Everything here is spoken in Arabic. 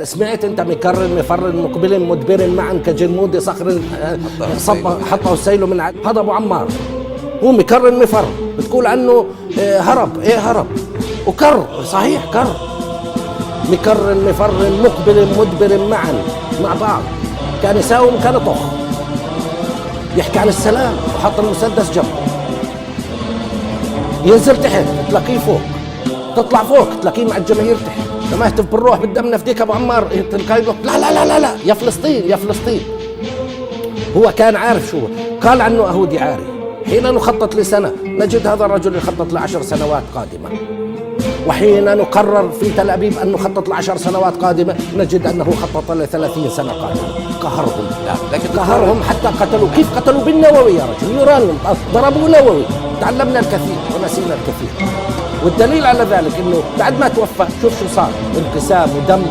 سمعت انت مكرر مفر مقبل مدبر معا كجلمود صخر صب حطه السيل من هذا ابو عمار. هو مكرر مفر بتقول عنه هرب. ايه هرب وكر صحيح كر. مكرر مفر مقبل مدبر معا مع بعض. كان يساوم كان طخ يحكي عن السلام وحط المسدس جنبه. ينزل تحت تلاقيه فوق، تطلع فوق تلاقيه مع الجماهير تحت. لما يهتف بالروح بالدم نفديك ابو عمار تلقاه لا لا لا لا لا يا فلسطين يا فلسطين. هو كان عارف شو قال عنه أهودي عاري. حين نخطط لسنة نجد هذا الرجل يخطط ل10 سنوات قادمة، وحين نقرر في تل أبيب أن نخطط ل10 سنوات قادمة نجد أنه خطط ل30 سنة قادمة. قهرهم لكن قهرهم حتى قتلوا. كيف قتلوا؟ بالنووي يا رجل. يورانيوم ضربوا نووي. تعلمنا الكثير ونسينا الكثير. والدليل على ذلك انه بعد ما توفى شوف شو صار، انقسام ودم.